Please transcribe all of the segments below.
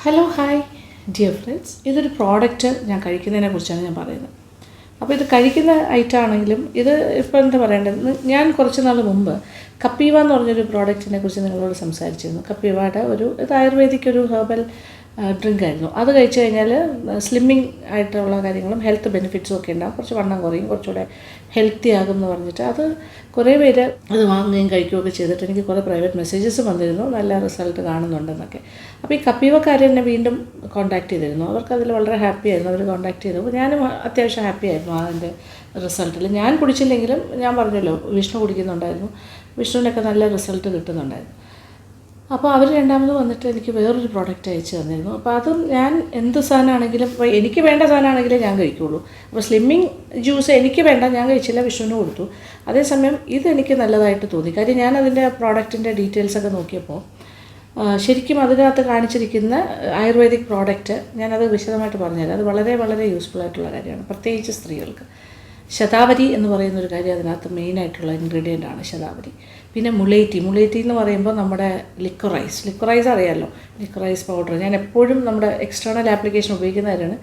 Hello hi dear friends, ഇതൊരു product ഞാൻ കഴിക്കുന്നതിനെ കുറിച്ചാണ് ഞാൻ പറയുന്നത്. അപ്പോൾ ഇത് കഴിക്കുന്ന ഐറ്റം ആണെങ്കിലും ഇത് ഇപ്പോൾ എന്താ പറയേണ്ടത്, ഞാൻ കുറച്ച് നാൾ മുമ്പ് കപ്പീവ എന്ന് പറഞ്ഞൊരു പ്രോഡക്റ്റിനെ കുറിച്ച് നിങ്ങളോട് സംസാരിച്ചിരുന്നു. കപ്പീവയുടെ ഇത് ആയുർവേദിക് ഒരു ഹെർബൽ ഡ്രിങ്ക് ആയിരുന്നു. അത് കഴിച്ചു കഴിഞ്ഞാൽ സ്ലിമ്മിങ് ആയിട്ടുള്ള കാര്യങ്ങളും ഹെൽത്ത് ബെനിഫിറ്റ്സും ഒക്കെ ഉണ്ടാകും, കുറച്ച് വണ്ണം കുറയും, കുറച്ചുകൂടെ ഹെൽത്തി ആകും എന്ന് പറഞ്ഞിട്ട് അത് കുറേ പേര് അത് വാങ്ങുകയും കഴിക്കുകയൊക്കെ ചെയ്തിട്ട് എനിക്ക് കുറേ പ്രൈവറ്റ് മെസ്സേജസ് വന്നിരുന്നു, നല്ല റിസൾട്ട് കാണുന്നുണ്ടെന്നൊക്കെ. അപ്പോൾ ഈ കപ്പീവക്കാർ എന്നെ വീണ്ടും കോൺടാക്ട് ചെയ്തിരുന്നു. അവർക്കതിൽ വളരെ ഹാപ്പി ആയിരുന്നു. അവർ കോൺടാക്ട് ചെയ്തു. അപ്പോൾ ഞാനും അത്യാവശ്യം ഹാപ്പി ആയിരുന്നു അതിൻ്റെ റിസൾട്ടിൽ. ഞാൻ കുടിച്ചില്ലെങ്കിലും ഞാൻ പറഞ്ഞല്ലോ, വിഷ്ണു കുടിക്കുന്നുണ്ടായിരുന്നു, വിഷ്ണുവിനൊക്കെ നല്ല റിസൾട്ട് കിട്ടുന്നുണ്ടായിരുന്നു. അപ്പോൾ അവർ രണ്ടാമത് വന്നിട്ട് എനിക്ക് വേറൊരു പ്രോഡക്റ്റ് അയച്ചു തന്നിരുന്നു. അപ്പോൾ അതും ഞാൻ എന്ത് സാധനമാണെങ്കിലും, ഇപ്പോൾ എനിക്ക് വേണ്ട സാധനമാണെങ്കിലേ ഞാൻ കഴിക്കുകയുള്ളൂ. അപ്പോൾ സ്ലിമ്മിങ് ജ്യൂസ് എനിക്ക് വേണ്ട, ഞാൻ കഴിച്ചില്ല, വിഷ്ണുവിന് കൊടുത്തു. അതേസമയം ഇതെനിക്ക് നല്ലതായിട്ട് തോന്നി. കാര്യം ഞാൻ അതിൻ്റെ പ്രോഡക്റ്റിൻ്റെ ഡീറ്റെയിൽസൊക്കെ നോക്കിയപ്പോൾ ശരിക്കും അതിനകത്ത് കാണിച്ചിരിക്കുന്ന ആയുർവേദിക് പ്രോഡക്റ്റ് ഞാനത് വിശദമായിട്ട് പറഞ്ഞുതരാം. അത് വളരെ വളരെ യൂസ്ഫുൾ ആയിട്ടുള്ള കാര്യമാണ്, പ്രത്യേകിച്ച് സ്ത്രീകൾക്ക്. ശതാവരി എന്ന് പറയുന്നൊരു കാര്യം അതിനകത്ത് മെയിനായിട്ടുള്ള ഇൻഗ്രീഡിയൻ്റ് ആണ് ശതാവരി. പിന്നെ മുളേറ്റി എന്ന് പറയുമ്പോൾ നമ്മുടെ ലിക്വറൈസ് അറിയാമല്ലോ, ലിക്വറൈസ് പൗഡർ. ഞാൻ എപ്പോഴും നമ്മുടെ എക്സ്റ്റേണൽ ആപ്ലിക്കേഷൻ ഉപയോഗിക്കുന്നവരാണ്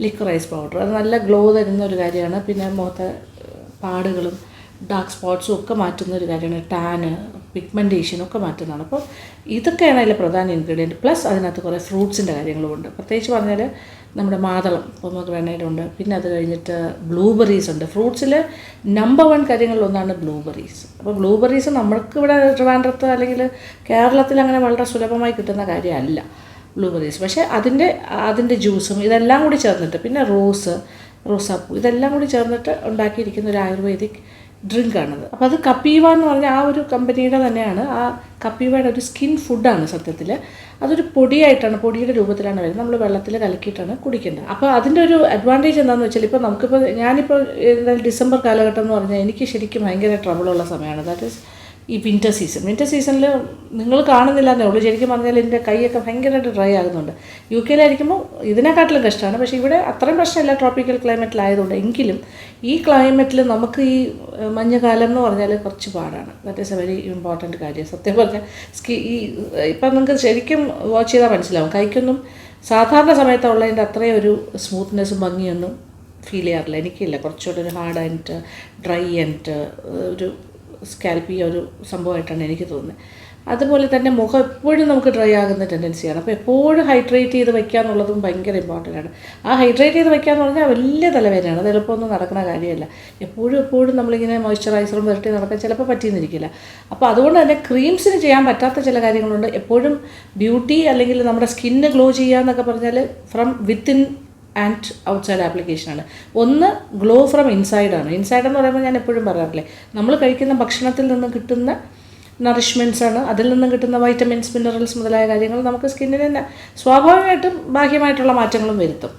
ലിക്വറൈസ് പൗഡർ. അത് നല്ല ഗ്ലോ തരുന്ന ഒരു കാര്യമാണ്. പിന്നെ മുഖത്തെ പാടുകളും ഡാർക്ക് സ്പോട്ട്സും ഒക്കെ മാറ്റുന്ന ഒരു കാര്യമാണ്. ടാന്, പിഗ്മെൻറ്റേഷൻ ഒക്കെ മാറ്റുന്നതാണ്. അപ്പോൾ ഇതൊക്കെയാണ് അതിലെ പ്രധാന ഇൻഗ്രീഡിയൻറ്റ്. പ്ലസ് അതിനകത്ത് കുറേ ഫ്രൂട്ട്സിൻ്റെ കാര്യങ്ങളുമുണ്ട്. പ്രത്യേകിച്ച് പറഞ്ഞാൽ നമ്മുടെ മാതളം, പൊമോഗ്രാനൈറ്റുണ്ട്. പിന്നെ അത് കഴിഞ്ഞിട്ട് ബ്ലൂബെറീസ് ഉണ്ട്. ഫ്രൂട്ട്സിൽ നമ്പർ 1 കാര്യങ്ങളിലൊന്നാണ് ബ്ലൂബെറീസ്. അപ്പോൾ ബ്ലൂബെറീസ് നമ്മൾക്കിവിടെ ട്രിവാൻഡ്രത്ത് അല്ലെങ്കിൽ കേരളത്തിൽ അങ്ങനെ വളരെ സുലഭമായി കിട്ടുന്ന കാര്യമല്ല ബ്ലൂബെറീസ്. പക്ഷേ അതിൻ്റെ ജ്യൂസും ഇതെല്ലാം കൂടി ചേർന്നിട്ട്, പിന്നെ റോസാപ്പൂ, ഇതെല്ലാം കൂടി ചേർന്നിട്ട് ഉണ്ടാക്കിയിരിക്കുന്ന ഒരു ആയുർവേദിക് ഡ്രിങ്കാണത്. അപ്പോൾ അത് കപ്പീവ എന്ന് പറഞ്ഞാൽ ആ ഒരു കമ്പനിയുടെ തന്നെയാണ്. ആ കപ്പീവയുടെ ഒരു സ്കിൻ ഫുഡാണ് സത്യത്തിൽ. അതൊരു പൊടിയുടെ രൂപത്തിലാണ് വരുന്നത്. നമ്മൾ വെള്ളത്തിൽ കലക്കിയിട്ടാണ് കുടിക്കേണ്ടത്. അപ്പോൾ അതിൻ്റെ ഒരു അഡ്വാൻറ്റേജ് എന്താണെന്ന് വെച്ചാൽ, ഇപ്പോൾ ഞാനിപ്പോൾ എന്തായാലും ഡിസംബർ കാലഘട്ടം എന്ന് പറഞ്ഞാൽ എനിക്ക് ശരിക്കും ഭയങ്കര ട്രബിളുള്ള സമയമാണ്. ദാറ്റ് ഈസ് ഈ വിൻ്റർ സീസണിൽ നിങ്ങൾ കാണുന്നില്ലെന്നേ ഉള്ളൂ. ശരിക്കും പറഞ്ഞാൽ എൻ്റെ കൈയൊക്കെ ഭയങ്കരമായിട്ട് ഡ്രൈ ആകുന്നുണ്ട്. യു കെയിലായിരിക്കുമ്പോൾ ഇതിനെക്കാട്ടിലും കഷ്ടമാണ്. പക്ഷേ ഇവിടെ അത്രയും പ്രശ്നമില്ല, ട്രോപ്പിക്കൽ ക്ലൈമറ്റിലായതുകൊണ്ട്. എങ്കിലും ഈ ക്ലൈമറ്റിൽ നമുക്ക് ഈ മഞ്ഞുകാലം എന്ന് പറഞ്ഞാൽ കുറച്ച് പാടാണ്. That is A very important കാര്യം. സത്യം പറഞ്ഞാൽ ഇപ്പം നിങ്ങൾക്ക് ശരിക്കും വാച്ച് ചെയ്താൽ മനസ്സിലാവും, കൈക്കൊന്നും സാധാരണ സമയത്തുള്ളതിൻ്റെ അത്രയും ഒരു സ്മൂത്ത്നെസ്സും ഭംഗിയൊന്നും ഫീൽ ചെയ്യാറില്ല. എനിക്കില്ല. കുറച്ചുകൂടെ ഒരു ഹാർഡ് ആൻഡ് ഡ്രൈ ആൻഡ് ഒരു സ്കാൽപ്പി ഒരു സംഭവമായിട്ടാണ് എനിക്ക് തോന്നുന്നത്. അതുപോലെ തന്നെ മുഖം എപ്പോഴും നമുക്ക് ഡ്രൈ ആകുന്ന ടെൻഡൻസിയാണ്. അപ്പോൾ എപ്പോഴും ഹൈഡ്രേറ്റ് ചെയ്ത് വയ്ക്കുക എന്നുള്ളതും ഭയങ്കര ഇമ്പോർട്ടൻ്റ് ആണ്. ആ ഹൈഡ്രേറ്റ് ചെയ്ത് വയ്ക്കുക എന്ന് പറഞ്ഞാൽ വലിയ തലവേദനയാണ്. അത് എളുപ്പമൊന്നും നടക്കുന്ന കാര്യമല്ല. എപ്പോഴും നമ്മളിങ്ങനെ മോയ്സ്ചറൈസറും വരട്ടി നടക്കാൻ ചിലപ്പോൾ പറ്റിയെന്നിരിക്കില്ല. അപ്പോൾ അതുകൊണ്ട് തന്നെ ക്രീംസിന് ചെയ്യാൻ പറ്റാത്ത ചില കാര്യങ്ങളുണ്ട്. എപ്പോഴും ബ്യൂട്ടി അല്ലെങ്കിൽ നമ്മുടെ സ്കിന്ന് ഗ്ലോ ചെയ്യുക എന്നൊക്കെ പറഞ്ഞാൽ ഫ്രം വിത്തിൻ ആൻഡ് ഔട്ട്സൈഡ് ആപ്ലിക്കേഷനാണ്. ഒന്ന് ഗ്ലോ ഫ്രം ഇൻസൈഡാണ്. ഇൻസൈഡ് എന്ന് പറയുമ്പോൾ ഞാൻ എപ്പോഴും പറയാറില്ലേ, നമ്മൾ കഴിക്കുന്ന ഭക്ഷണത്തിൽ നിന്ന് കിട്ടുന്ന നറിഷ്മെൻറ്റ്സാണ്, അതിൽ നിന്നും കിട്ടുന്ന വൈറ്റമിൻസ്, മിനറൽസ് മുതലായ കാര്യങ്ങൾ നമുക്ക് സ്കിന്നിന് സ്വാഭാവികമായിട്ടും ബാഹ്യമായിട്ടുള്ള മാറ്റങ്ങളും വരുത്തും.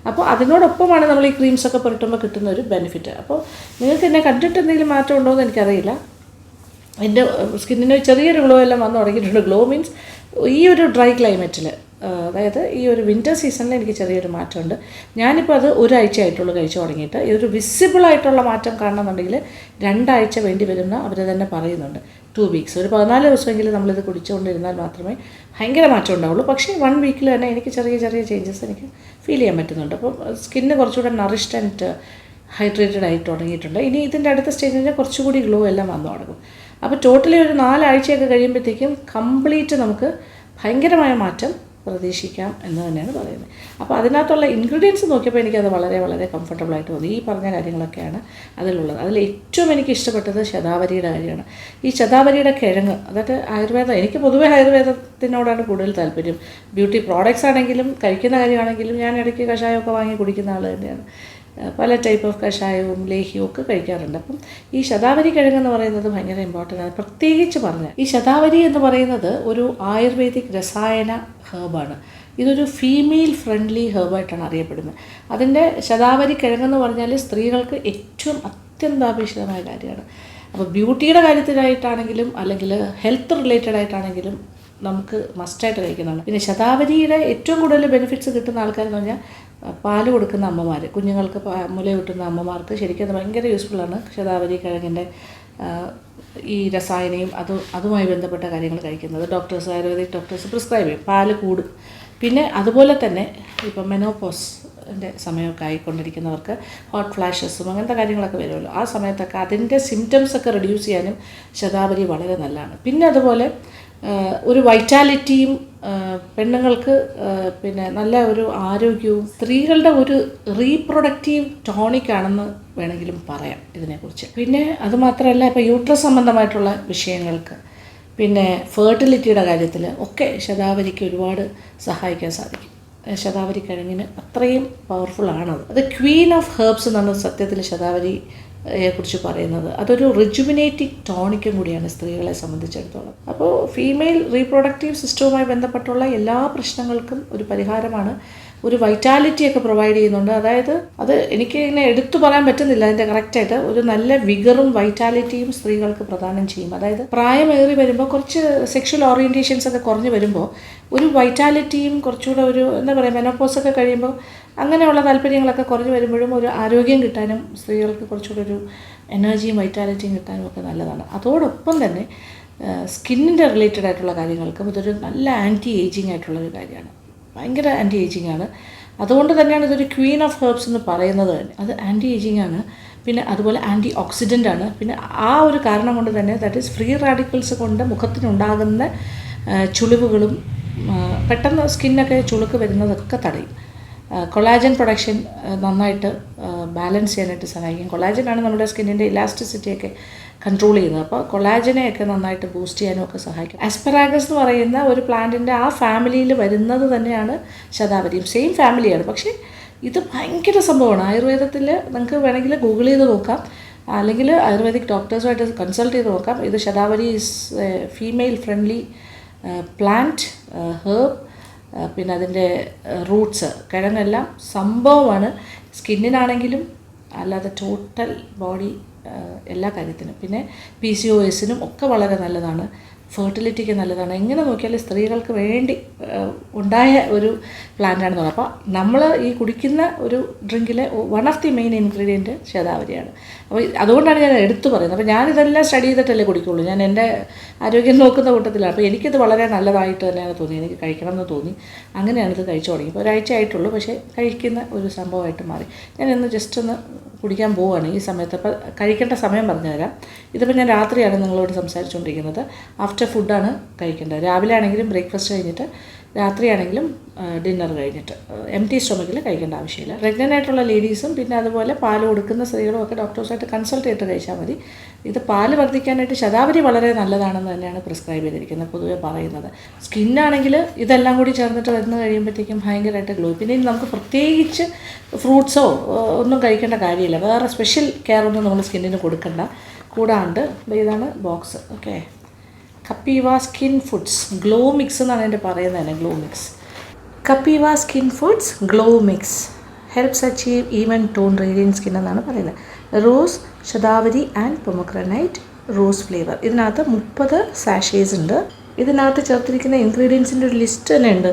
അപ്പോൾ അതിനോടൊപ്പമാണ് നമ്മൾ ഈ ക്രീംസൊക്കെ പുരട്ടുമ്പോൾ കിട്ടുന്ന ഒരു ബെനിഫിറ്റ്. അപ്പോൾ നിങ്ങൾക്ക് എന്നെ കണ്ടിട്ട് എന്തെങ്കിലും മാറ്റം ഉണ്ടോ എന്ന് എനിക്കറിയില്ല. എൻ്റെ സ്കിന്നിന് ചെറിയൊരു ഗ്ലോ എല്ലാം വന്നു തുടങ്ങിയിട്ടുണ്ട്. ഗ്ലോ മീൻസ് ഈ ഒരു ഡ്രൈ ക്ലൈമറ്റിൽ, അതായത് ഈ ഒരു വിൻ്റർ സീസണിൽ എനിക്ക് ചെറിയൊരു മാറ്റമുണ്ട്. ഞാനിപ്പോൾ അത് ഒരാഴ്ച ആയിട്ടുള്ളൂ കഴിച്ചു തുടങ്ങിയിട്ട്. ഈ ഒരു വിസിബിളായിട്ടുള്ള മാറ്റം കാണണമെന്നുണ്ടെങ്കിൽ 2 ആഴ്ച വേണ്ടി വരുന്ന അവർ തന്നെ പറയുന്നുണ്ട്. 2 വീക്സ്, ഒരു 14 ദിവസമെങ്കിലും നമ്മളിത് കുടിച്ചുകൊണ്ടിരുന്നാൽ മാത്രമേ ഭയങ്കര മാറ്റം ഉണ്ടാവുള്ളൂ. പക്ഷേ 1 വീക്കിൽ തന്നെ എനിക്ക് ചെറിയ ചേഞ്ചസ് എനിക്ക് ഫീൽ ചെയ്യാൻ പറ്റുന്നുണ്ട്. അപ്പം സ്കിന്ന് കുറച്ചുകൂടെ നറിഷ്ഡ് ആൻഡ് ഹൈഡ്രേറ്റഡ് ആയിട്ട് തുടങ്ങിയിട്ടുണ്ട്. ഇനി ഇതിൻ്റെ അടുത്ത സ്റ്റേജിൽ കുറച്ചുകൂടി ഗ്ലോ എല്ലാം വന്നു തുടങ്ങും. അപ്പോൾ ടോട്ടലി ഒരു 4 ആഴ്ചയൊക്കെ കഴിയുമ്പോഴത്തേക്കും കംപ്ലീറ്റ് നമുക്ക് ഭയങ്കരമായ മാറ്റം പ്രതീക്ഷിക്കാം എന്ന് തന്നെയാണ് പറയുന്നത്. അപ്പോൾ അതിനകത്തുള്ള ഇൻഗ്രീഡിയൻസ് നോക്കിയപ്പോൾ എനിക്കത് വളരെ വളരെ കംഫർട്ടബിളായിട്ട് തോന്നി. ഈ പറഞ്ഞ കാര്യങ്ങളൊക്കെയാണ് അതിലുള്ളത്. അതിൽ ഏറ്റവും എനിക്ക് ഇഷ്ടപ്പെട്ടത് ശതാവരിയുടെ കാര്യമാണ്. ഈ ശതാവരിയുടെ കിഴങ്ങ്, അതായത് ആയുർവേദം, എനിക്ക് പൊതുവേ ആയുർവേദത്തിനോടാണ് കൂടുതൽ താല്പര്യം. ബ്യൂട്ടി പ്രോഡക്റ്റ്സ് ആണെങ്കിലും കഴിക്കുന്ന കാര്യമാണെങ്കിലും ഞാൻ ഇടയ്ക്ക് കഷായമൊക്കെ വാങ്ങി കുടിക്കുന്ന ആൾ തന്നെയാണ്. പല ടൈപ്പ് ഓഫ് കഷായവും ലേഹ്യവും ഒക്കെ കഴിക്കാറുണ്ട്. അപ്പം ഈ ശതാവരി കിഴങ്ങെന്ന് പറയുന്നത് ഭയങ്കര ഇമ്പോർട്ടൻ്റ് ആണ്. പ്രത്യേകിച്ച് പറഞ്ഞാൽ ഈ ശതാവരി എന്ന് പറയുന്നത് ഒരു ആയുർവേദിക് രസായന ഹെർബാണ്. ഇതൊരു ഫീമെയിൽ ഫ്രണ്ട്ലി ഹെർബായിട്ടാണ് അറിയപ്പെടുന്നത്. അതിൻ്റെ ശതാവരി കിഴങ്ങെന്ന് പറഞ്ഞാൽ സ്ത്രീകൾക്ക് ഏറ്റവും അത്യന്താപേക്ഷിതമായ കാര്യമാണ്. അപ്പോൾ ബ്യൂട്ടിയുടെ കാര്യത്തിലായിട്ടാണെങ്കിലും അല്ലെങ്കിൽ ഹെൽത്ത് റിലേറ്റഡ് ആയിട്ടാണെങ്കിലും നമുക്ക് മസ്റ്റായിട്ട് കഴിക്കുന്നതാണ്. പിന്നെ ശതാവരിയുടെ ഏറ്റവും കൂടുതൽ ബെനിഫിറ്റ്സ് കിട്ടുന്ന ആൾക്കാരെന്ന് പറഞ്ഞാൽ പാല് കൊടുക്കുന്ന അമ്മമാർ, കുഞ്ഞുങ്ങൾക്ക് മുല കിട്ടുന്ന അമ്മമാർക്ക് ശരിക്കും അത് ഭയങ്കര യൂസ്ഫുള്ളാണ്. ശതാവരി കിഴങ്ങിൻ്റെ ഈ രസായനയും അതുമായി ബന്ധപ്പെട്ട കാര്യങ്ങൾ കഴിക്കുന്നത് ആയുർവേദിക് ഡോക്ടേഴ്സ് പ്രിസ്ക്രൈബ് ചെയ്യും. പിന്നെ അതുപോലെ തന്നെ ഇപ്പം മെനോപോസിൻ്റെ സമയമൊക്കെ ആയിക്കൊണ്ടിരിക്കുന്നവർക്ക് ഹോട്ട് ഫ്ലാഷസും അങ്ങനത്തെ കാര്യങ്ങളൊക്കെ വരുമല്ലോ. ആ സമയത്തൊക്കെ അതിൻ്റെ സിംറ്റംസൊക്കെ റെഡ്യൂസ് ചെയ്യാനും ശതാവരി വളരെ നല്ലതാണ്. പിന്നെ അതുപോലെ ഒരു വൈറ്റാലിറ്റിയും പെണ്ണുങ്ങൾക്ക് പിന്നെ നല്ല ഒരു ആരോഗ്യവും സ്ത്രീകളുടെ ഒരു റീപ്രൊഡക്റ്റീവ് ടോണിക്കാണെന്ന് വേണമെങ്കിലും പറയാം ഇതിനെക്കുറിച്ച്. പിന്നെ അതുമാത്രമല്ല ഇപ്പോൾ യൂട്രസ് സംബന്ധമായിട്ടുള്ള വിഷയങ്ങൾക്ക് പിന്നെ ഫെർട്ടിലിറ്റിയുടെ കാര്യത്തിൽ ഒക്കെ ശതാവരിക്ക് ഒരുപാട് സഹായിക്കാൻ സാധിക്കും. ശതാവരി കിഴങ്ങിന് അത്രയും പവർഫുള്ളാണത്. അത് ക്വീൻ ഓഫ് ഹെർബ്സ് എന്നാണ് സത്യത്തിൽ ശതാവരിയെക്കുറിച്ച് പറയുന്നത്. അതൊരു റിജുവിനേറ്റിംഗ് ടോണിക്കും കൂടിയാണ് സ്ത്രീകളെ സംബന്ധിച്ചിടത്തോളം. അപ്പോൾ ഫീമെയിൽ റീപ്രൊഡക്റ്റീവ് സിസ്റ്റവുമായി ബന്ധപ്പെട്ടുള്ള എല്ലാ പ്രശ്നങ്ങൾക്കും ഒരു പരിഹാരമാണ്. ഒരു വൈറ്റാലിറ്റിയൊക്കെ പ്രൊവൈഡ് ചെയ്യുന്നുണ്ട്. അതായത് അത് എനിക്ക് ഇങ്ങനെ എടുത്തു പറയാൻ പറ്റുന്നില്ല അതിൻ്റെ കറക്റ്റായിട്ട്. ഒരു നല്ല വിഗറും വൈറ്റാലിറ്റിയും സ്ത്രീകൾക്ക് പ്രദാനം ചെയ്യും. അതായത് പ്രായമേറി വരുമ്പോൾ കുറച്ച് സെക്ഷൽ ഓറിയൻറ്റേഷൻസ് ഒക്കെ കുറഞ്ഞ് വരുമ്പോൾ ഒരു വൈറ്റാലിറ്റിയും കുറച്ചുകൂടെ ഒരു എന്താ പറയുക മെനോപോസൊക്കെ കഴിയുമ്പോൾ അങ്ങനെയുള്ള താല്പര്യങ്ങളൊക്കെ കുറഞ്ഞ് വരുമ്പോഴും ഒരു ആരോഗ്യം കിട്ടാനും സ്ത്രീകൾക്ക് കുറച്ചുകൂടെ ഒരു എനർജിയും വൈറ്റാലിറ്റിയും കിട്ടാനും ഒക്കെ നല്ലതാണ്. അതോടൊപ്പം തന്നെ സ്കിന്നിൻ്റെ റിലേറ്റഡ് ആയിട്ടുള്ള കാര്യങ്ങൾക്കും ഇതൊരു നല്ല ആൻറ്റി ഏജിങ് ആയിട്ടുള്ളൊരു കാര്യമാണ്. ഭയങ്കര ആൻറ്റി ഏജിങ് ആണ്. അതുകൊണ്ട് തന്നെയാണ് ഇതൊരു ക്വീൻ ഓഫ് ഹെർബ്സ് എന്ന് പറയുന്നത് തന്നെ. അത് ആൻറ്റി ഏജിങ് ആണ്. പിന്നെ അതുപോലെ ആൻറ്റി ഓക്സിഡൻ്റ് ആണ്. പിന്നെ ആ ഒരു കാരണം കൊണ്ട് തന്നെ ദാറ്റ് ഈസ് ഫ്രീ റാഡിക്കൽസ് കൊണ്ട് മുഖത്തിനുണ്ടാകുന്ന ചുളിവുകളും പെട്ടെന്ന് സ്കിന്നൊക്കെ ചുളുക്ക് വരുന്നതൊക്കെ തടയും. കൊളാജൻ പ്രൊഡക്ഷൻ നന്നായിട്ട് ബാലൻസ് ചെയ്യാനായിട്ട് സഹായിക്കും. കൊളാജനാണ് നമ്മുടെ സ്കിന്നിൻ്റെ ഇലാസ്റ്റിസിറ്റിയൊക്കെ കൺട്രോൾ ചെയ്യുന്നത്. അപ്പോൾ കൊളാജനെയൊക്കെ നന്നായിട്ട് ബൂസ്റ്റ് ചെയ്യാനും ഒക്കെ സഹായിക്കും. ആസ്പെറാഗസ് എന്ന് പറയുന്ന ഒരു പ്ലാന്റിൻ്റെ ആ ഫാമിലിയിൽ വരുന്നത് തന്നെയാണ് ശതാവരിയും. സെയിം ഫാമിലിയാണ്. പക്ഷേ ഇത് ഭയങ്കര സംഭവമാണ്. ആയുർവേദത്തിൽ നിങ്ങൾക്ക് വേണമെങ്കിൽ ഗൂഗിൾ ചെയ്ത് നോക്കാം, അല്ലെങ്കിൽ ആയുർവേദിക് ഡോക്ടേഴ്സുമായിട്ട് കൺസൾട്ട് ചെയ്ത് നോക്കാം. ഇത് shatavari is female friendly plant herb. പിന്നെ അതിൻ്റെ റൂട്ട്സ് കിഴങ്ങെല്ലാം സംഭവമാണ്. സ്കിന്നിനാണെങ്കിലും അല്ലാതെ ടോട്ടൽ ബോഡി എല്ലാ കാര്യത്തിനും. പിന്നെ PCOSനും ഒക്കെ വളരെ നല്ലതാണ്. ഫെർട്ടിലിറ്റിക്ക് നല്ലതാണ്. എങ്ങനെ നോക്കിയാലും സ്ത്രീകൾക്ക് വേണ്ടി ഉണ്ടായ ഒരു പ്ലാന്റാണെന്ന് പറയുന്നത്. അപ്പോൾ നമ്മൾ ഈ കുടിക്കുന്ന ഒരു ഡ്രിങ്കിലെ one of the main ingredient ശതാവരിയാണ്. അപ്പോൾ അതുകൊണ്ടാണ് ഞാൻ എടുത്തു പറയുന്നത്. അപ്പോൾ ഞാനിതെല്ലാം സ്റ്റഡി ചെയ്തിട്ടല്ലേ കുടിക്കുള്ളൂ. ഞാൻ എൻ്റെ ആരോഗ്യം നോക്കുന്ന കൂട്ടത്തിലാണ്. അപ്പോൾ എനിക്കിത് വളരെ നല്ലതായിട്ട് തന്നെയാണ് തോന്നി. എനിക്ക് കഴിക്കണം എന്ന് തോന്നി. അങ്ങനെയാണ് ഇത് കഴിച്ചു തുടങ്ങി. ഇപ്പോൾ ഒരാഴ്ച ആയിട്ടുള്ളൂ, പക്ഷേ കഴിക്കുന്ന ഒരു സംഭവമായിട്ട് മാറി. ഞാൻ ഇന്ന് ജസ്റ്റ് ഒന്ന് കുടിക്കാൻ പോവുകയാണ് ഈ സമയത്ത്. അപ്പോൾ കഴിക്കേണ്ട സമയം പറഞ്ഞുതരാം. ഇതിപ്പോൾ ഞാൻ രാത്രിയാണ് നിങ്ങളോട് സംസാരിച്ചുകൊണ്ടിരിക്കുന്നത്. ആഫ്റ്റർ ഫുഡാണ് കഴിക്കേണ്ടത്. രാവിലെ ആണെങ്കിലും ബ്രേക്ക്ഫാസ്റ്റ് കഴിഞ്ഞിട്ട്, രാത്രിയാണെങ്കിലും ഡിന്നർ കഴിഞ്ഞിട്ട്. എംപ്റ്റി സ്റ്റൊമക്കിൽ കഴിക്കേണ്ട ആവശ്യമില്ല. പ്രഗ്നൻ്റ് ആയിട്ടുള്ള ലേഡീസും പിന്നെ അതുപോലെ പാൽ കൊടുക്കുന്ന സ്ത്രീകളും ഒക്കെ ഡോക്ടേഴ്സായിട്ട് കൺസൾട്ട് ചെയ്തിട്ട് കഴിച്ചാൽ മതി. ഇത് പാല് വർദ്ധിക്കാനായിട്ട് ശതാവരി വളരെ നല്ലതാണെന്ന് തന്നെയാണ് പ്രിസ്ക്രൈബ് ചെയ്തിരിക്കുന്നത് പൊതുവെ പറയുന്നത്. സ്കിന്നാണെങ്കിൽ ഇതെല്ലാം കൂടി ചേർന്നിട്ട് വരുന്ന കഴിയുമ്പോഴത്തേക്കും ഭയങ്കരമായിട്ട് ഗ്ലോ. പിന്നെ നമുക്ക് പ്രത്യേകിച്ച് ഫ്രൂട്ട്സോ ഒന്നും കഴിക്കേണ്ട കാര്യമില്ല. വേറെ സ്പെഷ്യൽ കെയർ ഒന്നും നമ്മൾ സ്കിന്നിന് കൊടുക്കണ്ട. കൂടാണ്ട് ഇതാണ് box. Okay, Kapiva skin foods glow mix എന്നാണ് എൻ്റെ പറയുന്നത് തന്നെ. Glow mix, Kapiva skin foods glow mix helps achieve even tone radiant skin എന്നാണ് പറയുന്നത്. Rose, shatavari and pomegranate rose flavour. ഇതിനകത്ത് 30 സാഷേസ് ഉണ്ട്. ഇതിനകത്ത് ചേർത്തിരിക്കുന്ന ഇൻഗ്രീഡിയൻസിൻ്റെ ഒരു ലിസ്റ്റ് തന്നെ ഉണ്ട്.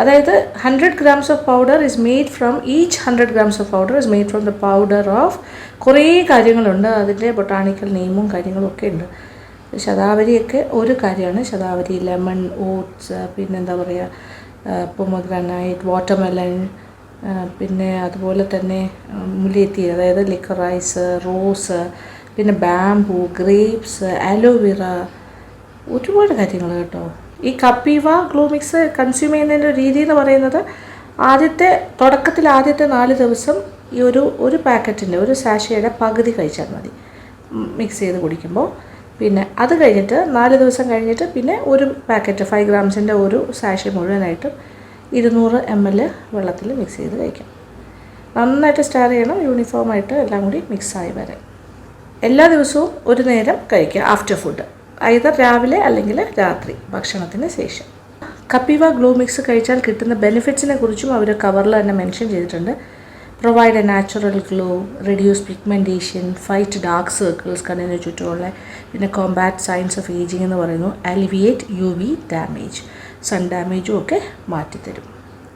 അതായത് 100 grams of powder is made from each 100 grams of powder is made from the powder of കുറേ കാര്യങ്ങളുണ്ട്. അതിൻ്റെ ബൊട്ടാണിക്കൽ നെയിമും കാര്യങ്ങളും ഒക്കെ ഉണ്ട്. ശതാവരിയൊക്കെ ഒരു കാര്യമാണ്. ശതാവരി, ലെമൺ, ഓട്സ്, പിന്നെന്താ പറയുക പൊമോഗ്രാനൈറ്റ്, വാട്ടർമെലൺ, പിന്നെ അതുപോലെ തന്നെ മുലേത്തി അതായത് ലിക്കറൈസ്, റോസ്, പിന്നെ ബാംബു, ഗ്രേപ്സ്, അലോവേറ, ഒരുപാട് കാര്യങ്ങൾ കേട്ടോ. ഈ കപ്പീവ ഗ്ലോ മിക്സ് കൺസ്യൂം ചെയ്യുന്നതിൻ്റെ രീതി എന്ന് പറയുന്നത് തുടക്കത്തിൽ ആദ്യത്തെ 4 ദിവസം ഈ ഒരു പാക്കറ്റിൻ്റെ ഒരു സാഷയുടെ പകുതി കഴിച്ചാൽ മതി മിക്സ് ചെയ്ത് കുടിക്കുമ്പോൾ. പിന്നെ അത് കഴിഞ്ഞിട്ട് 4 ദിവസം കഴിഞ്ഞിട്ട് പിന്നെ ഒരു പാക്കറ്റ് 5 grams ഒരു സാഷെ മുഴുവനായിട്ടും 200 ml വെള്ളത്തിൽ മിക്സ് ചെയ്ത് കഴിക്കാം. നന്നായിട്ട് സ്റ്റാർ ചെയ്യണം, യൂണിഫോമായിട്ട് എല്ലാം കൂടി മിക്സായി വരാൻ. എല്ലാ ദിവസവും ഒരു നേരം കഴിക്കുക ആഫ്റ്റർ ഫുഡ്, either രാവിലെ അല്ലെങ്കിൽ രാത്രി ഭക്ഷണത്തിന് ശേഷം. കപ്പീവ ഗ്ലോ മിക്സ് കഴിച്ചാൽ കിട്ടുന്ന ബെനിഫിറ്റ്സിനെ കുറിച്ചും അവർ കവറിൽ തന്നെ മെൻഷൻ ചെയ്തിട്ടുണ്ട്. Provide A natural glow, reduce pigmentation, fight dark circles കണ്ണിന് ചുറ്റുമുള്ള, പിന്നെ കോമ്പാറ്റ് സൈൻസ് ഓഫ് ഏജിങ് എന്ന് പറയുന്നു, അലിവിയേറ്റ് UV ഡാമേജ്, സൺ ഡാമേജും ഒക്കെ മാറ്റിത്തരും.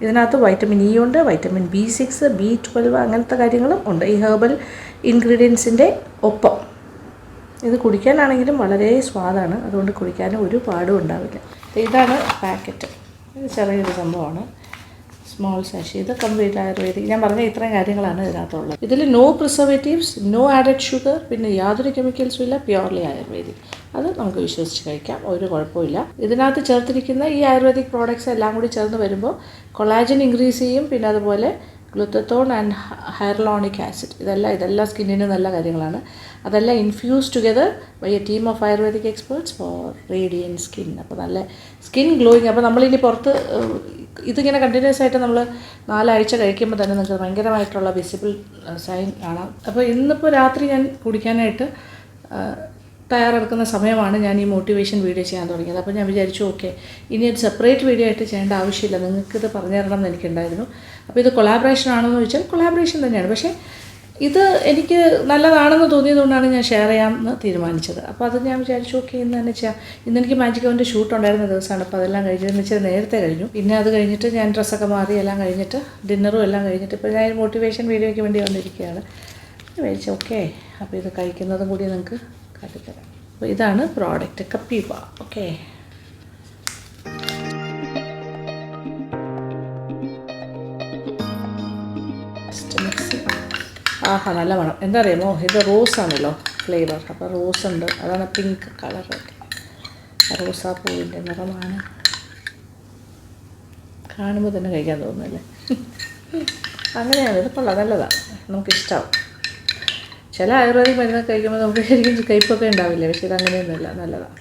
ഇതിനകത്ത് വൈറ്റമിൻ ഇ ഉണ്ട്, വൈറ്റമിൻ B6, B12 അങ്ങനത്തെ കാര്യങ്ങളും ഉണ്ട് ഈ ഹെർബൽ ഇൻഗ്രീഡിയൻസിൻ്റെ ഒപ്പം. ഇത് കുടിക്കാനാണെങ്കിലും വളരെ സ്വാദാണ്, അതുകൊണ്ട് കുടിക്കാനും ഒരു പാടും ഉണ്ടാവില്ല. ഇതാണ് പാക്കറ്റ്. ഇത് ചെറിയൊരു സംഭവമാണ്. Small sachet. ഇത് കംപ്ലീറ്റ് ആയുർവേദിക്. ഞാൻ പറഞ്ഞ ഇത്രയും കാര്യങ്ങളാണ് ഇതിനകത്തുള്ളത്. ഇതിൽ no preservatives, no added sugar, പിന്നെ യാതൊരു കെമിക്കൽസും ഇല്ല, പ്യുവർലി ആയുർവേദിക്. അത് നമുക്ക് വിശ്വസിച്ച് കഴിക്കാം, ഒരു കുഴപ്പമില്ല. ഇതിനകത്ത് ചേർത്തിരിക്കുന്ന ഈ ആയുർവേദിക് പ്രോഡക്റ്റ്സ് എല്ലാം കൂടി ചേർന്ന് വരുമ്പോൾ കൊളാജൻ ഇൻക്രീസ് ചെയ്യും, പിന്നെ അതുപോലെ ഗ്ലൂത്തത്തോൺ ആൻഡ് ഹൈറലോണിക് ആസിഡ്, ഇതെല്ലാം സ്കിന്നിന് നല്ല കാര്യങ്ങളാണ്. അതെല്ലാം infuse together by a team of ayurvedic experts for radiant skin. അപ്പോൾ നല്ല സ്കിൻ ഗ്ലോയിങ്. അപ്പോൾ നമ്മളിനി പുറത്ത് ഇതിങ്ങനെ കണ്ടിന്യൂസ് ആയിട്ട് നമ്മൾ 4 ആഴ്ച കഴിക്കുമ്പോൾ തന്നെ നിങ്ങൾക്ക് ഭയങ്കരമായിട്ടുള്ള വിസിബിൾ സൈൻ കാണാം. അപ്പോൾ ഇന്നിപ്പോൾ രാത്രി ഞാൻ കുടിക്കാനായിട്ട് തയ്യാറെടുക്കുന്ന സമയമാണ് ഞാൻ ഈ മോട്ടിവേഷൻ വീഡിയോ ചെയ്യാൻ തുടങ്ങിയത്. അപ്പോൾ ഞാൻ വിചാരിച്ചു ഓക്കെ, ഇനി ഒരു സെപ്പറേറ്റ് വീഡിയോ ആയിട്ട് ചെയ്യേണ്ട ആവശ്യമില്ല, നിങ്ങൾക്കിത് പറഞ്ഞു തരണം എന്ന് എനിക്കുണ്ടായിരുന്നു. അപ്പോൾ ഇത് കൊളാബറേഷൻ ആണെന്ന് ചോദിച്ചാൽ കൊളാബറേഷൻ തന്നെയാണ്. പക്ഷേ ഇത് എനിക്ക് നല്ലതാണെന്ന് തോന്നിയതുകൊണ്ടാണ് ഞാൻ ഷെയർ ചെയ്യാമെന്ന് തീരുമാനിച്ചത്. അപ്പോൾ അത് ഞാൻ വിചാരിച്ചു ഓക്കെ ഇന്ന് തന്നെ ചെയ്യാം. ഇന്ന് എനിക്ക് മാജിക് അവൻ്റെ ഷൂട്ട് ഉണ്ടായിരുന്ന ദിവസമാണ്. അപ്പോൾ അതെല്ലാം കഴിഞ്ഞതെന്ന് വെച്ചാൽ നേരത്തെ കഴിഞ്ഞു. പിന്നെ അത് കഴിഞ്ഞിട്ട് ഞാൻ ഡ്രസ്സൊക്കെ മാറി എല്ലാം കഴിഞ്ഞിട്ട് ഡിന്നറും എല്ലാം കഴിഞ്ഞിട്ട് ഇപ്പോൾ ഞാൻ മോട്ടിവേഷൻ വീഡിയോയ്ക്ക് വേണ്ടി വന്നിരിക്കുകയാണ്. വിചാരിച്ചു ഓക്കെ, അപ്പോൾ ഇത് കഴിക്കുന്നതും കൂടി നിങ്ങൾക്ക് കാട്ടിത്തരാം. അപ്പോൾ ഇതാണ് പ്രോഡക്റ്റ് കപ്പീവ. ഓക്കെ, ആഹാ നല്ല മണം. എന്താ അറിയാമോ, ഇത് റോസാണല്ലോ ഫ്ലേവർ. അപ്പോൾ റോസ് ഉണ്ട്, അതാണ് പിങ്ക് കളറൊക്കെ. റോസാപ്പൂവിൻ്റെ നിറമാണ്. കാണുമ്പോൾ തന്നെ കഴിക്കാൻ തോന്നുന്നല്ലേ. അങ്ങനെയാണ്. ഇത് കൊള്ളാം, നല്ലതാണ്, നമുക്കിഷ്ടമാവും. ചില ആയുർവേദിക് മരുന്നൊക്കെ കഴിക്കുമ്പോൾ നമുക്ക് ശരിക്കും കയ്പൊക്കെ ഉണ്ടാവില്ലേ, പക്ഷേ ഇത് അങ്ങനെയൊന്നുമില്ല, നല്ലതാണ്.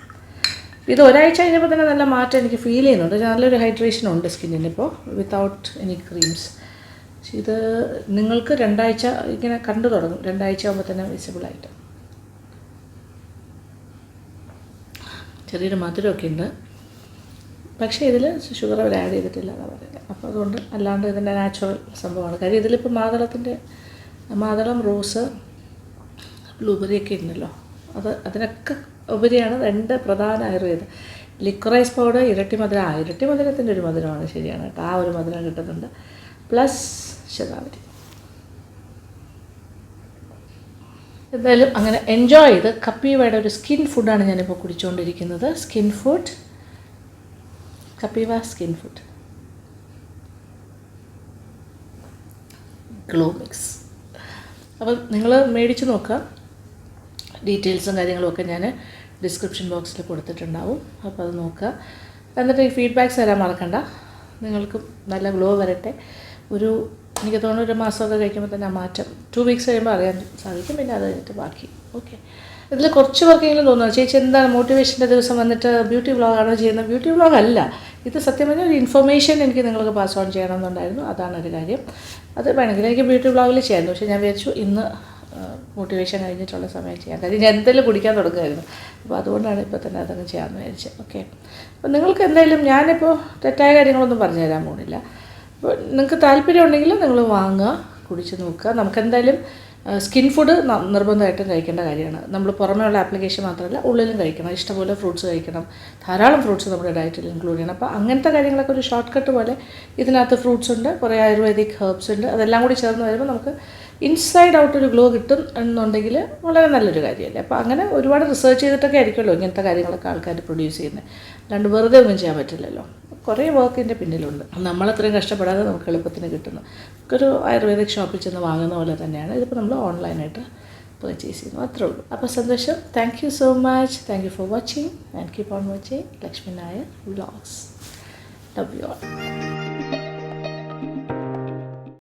ഇത് ഒരാഴ്ച കഴിഞ്ഞപ്പോൾ തന്നെ നല്ല മാറ്റം എനിക്ക് ഫീൽ ചെയ്യുന്നുണ്ട്. നല്ലൊരു ഹൈഡ്രേഷൻ ഉണ്ട് സ്കിന്നിന് ഇപ്പോൾ, വിത്തൗട്ട് എനി ക്രീംസ്. ഇത് നിങ്ങൾക്ക് 2 ആഴ്ച ഇങ്ങനെ കണ്ടു തുടങ്ങും, 2 ആഴ്ച ആകുമ്പോൾ തന്നെ വിസിബിളായിട്ട്. ചെറിയൊരു മധുരമൊക്കെ ഉണ്ട്, പക്ഷേ ഇതിൽ ഷുഗർ അവർ ആഡ് ചെയ്തിട്ടില്ല എന്നാണ് പറയുന്നത്. അപ്പോൾ അതുകൊണ്ട് അല്ലാണ്ട് ഇതിൻ്റെ നാച്ചുറൽ സംഭവമാണ്. കാര്യം ഇതിലിപ്പോൾ മാതളം, റോസ്, ബ്ലൂബെറിയൊക്കെ ഉണ്ടല്ലോ. അതിനൊക്കെ ഉപരിയാണ് 2 പ്രധാന ആയുർവേദം. ലിക്വറൈസ് പൗഡർ ഇരട്ടി മധുരത്തിൻ്റെ ഒരു മധുരമാണ്, ശരിയാണ് കേട്ടോ, ആ ഒരു മധുരം കിട്ടുന്നുണ്ട്. പ്ലസ് ശതാവരി. എന്തായാലും അങ്ങനെ എൻജോയ് ചെയ്ത് കപ്പീവയുടെ ഒരു സ്കിൻ ഫുഡാണ് ഞാനിപ്പോൾ കുടിച്ചുകൊണ്ടിരിക്കുന്നത്. Skin food, Kapiva skin food glow mix. അപ്പോൾ നിങ്ങൾ മേടിച്ച് നോക്കുക. ഡീറ്റെയിൽസും കാര്യങ്ങളുമൊക്കെ ഞാൻ ഡിസ്ക്രിപ്ഷൻ ബോക്സിൽ കൊടുത്തിട്ടുണ്ടാവും. അപ്പോൾ അത് നോക്കുക. എന്നിട്ട് ഈ ഫീഡ്ബാക്ക്സ് തരാൻ മറക്കണ്ട. നിങ്ങൾക്കും നല്ല ഗ്ലോ വരട്ടെ. എനിക്ക് തോന്നുന്നു 1 മാസമൊക്കെ കഴിക്കുമ്പോൾ തന്നെ ആ മാറ്റം 2 വീക്സ് കഴിയുമ്പോൾ അറിയാൻ സാധിക്കും. പിന്നെ അത് കഴിഞ്ഞിട്ട് ബാക്കി ഓക്കെ. ഇതിൽ കുറച്ച് പേർക്കെങ്കിലും തോന്നുന്നു ചേച്ചി എന്താണ് മോട്ടിവേഷൻ്റെ ദിവസം വന്നിട്ട് ബ്യൂട്ടി വ്ളോഗാണോ ചെയ്യുന്നത്? ബ്യൂട്ടി വ്ളോഗ് അല്ല ഇത്. സത്യം പറഞ്ഞാൽ ഒരു ഇൻഫർമേഷൻ എനിക്ക് നിങ്ങൾക്ക് പാസ് ഓൺ ചെയ്യണമെന്നുണ്ടായിരുന്നു. അതാണ് ഒരു കാര്യം. അത് വേണമെങ്കിൽ എനിക്ക് ബ്യൂട്ടി വ്ളോഗിൽ ചെയ്യാമായിരുന്നു. പക്ഷേ ഞാൻ വിചാരിച്ചു ഇന്ന് മോട്ടിവേഷൻ കഴിഞ്ഞിട്ടുള്ള സമയം ചെയ്യാം. കാര്യം ഞാൻ എന്തെങ്കിലും കുടിക്കാൻ തുടങ്ങുമായിരുന്നു. അപ്പോൾ അതുകൊണ്ടാണ് ഇപ്പോൾ തന്നെ അതങ്ങ് ചെയ്യാമെന്ന് വിചാരിച്ചത്. ഓക്കെ, അപ്പോൾ നിങ്ങൾക്ക് എന്തായാലും ഞാനിപ്പോൾ തെറ്റായ കാര്യങ്ങളൊന്നും പറഞ്ഞു തരാൻ പോകുന്നില്ല. അപ്പോൾ നിങ്ങൾക്ക് താല്പര്യം ഉണ്ടെങ്കിൽ നിങ്ങൾ വാങ്ങുക, കുടിച്ച് നോക്കുക. നമുക്കെന്തായാലും സ്കിൻ ഫുഡ് നിർബന്ധമായിട്ടും കഴിക്കേണ്ട കാര്യമാണ്. നമ്മൾ പുറമേയുള്ള ആപ്ലിക്കേഷൻ മാത്രമല്ല, ഉള്ളിലും കഴിക്കണം. ഇഷ്ടംപോലെ ഫ്രൂട്ട്സ് കഴിക്കണം. ധാരാളം ഫ്രൂട്ട്സ് നമ്മുടെ ഡയറ്റിൽ ഇൻക്ലൂഡ് ചെയ്യണം. അപ്പോൾ അങ്ങനത്തെ കാര്യങ്ങളൊക്കെ ഒരു ഷോർട്ട് കട്ട് പോലെ ഇതിനകത്ത് ഫ്രൂട്ട്സ് ഉണ്ട്, കുറേ ആയുർവേദിക് ഹെർബ്സ് ഉണ്ട്. അതെല്ലാം കൂടി ചേർന്ന് വരുമ്പോൾ നമുക്ക് ഇൻസൈഡ് ഔട്ട് ഒരു ഗ്ലോ കിട്ടും എന്നുണ്ടെങ്കിൽ വളരെ നല്ലൊരു കാര്യമല്ലേ. അപ്പോൾ അങ്ങനെ ഒരുപാട് റിസർച്ച് ചെയ്തിട്ടൊക്കെ ആയിരിക്കുമല്ലോ ഇങ്ങനത്തെ കാര്യങ്ങളൊക്കെ ആൾക്കാർ പ്രൊഡ്യൂസ് ചെയ്യുന്നത്. അല്ലാണ്ട് വെറുതെ ഒന്നും ചെയ്യാൻ പറ്റില്ലല്ലോ. കുറേ വർക്കിൻ്റെ പിന്നിലുണ്ട്. നമ്മളത്രയും കഷ്ടപ്പെടാതെ നമുക്ക് എളുപ്പത്തിന് കിട്ടുന്നു. നമുക്കൊരു ആയുർവേദിക് ഷോപ്പിൽ ചെന്ന് വാങ്ങുന്ന പോലെ തന്നെയാണ് ഇതിപ്പോൾ നമ്മൾ ഓൺലൈനായിട്ട് പർച്ചേസ് ചെയ്യുന്നു, അത്രേ ഉള്ളൂ. അപ്പോൾ സന്തോഷം. Thank you so much. Thank you for watching and keep on watching Lakshmi Nair vlogs. Love you all.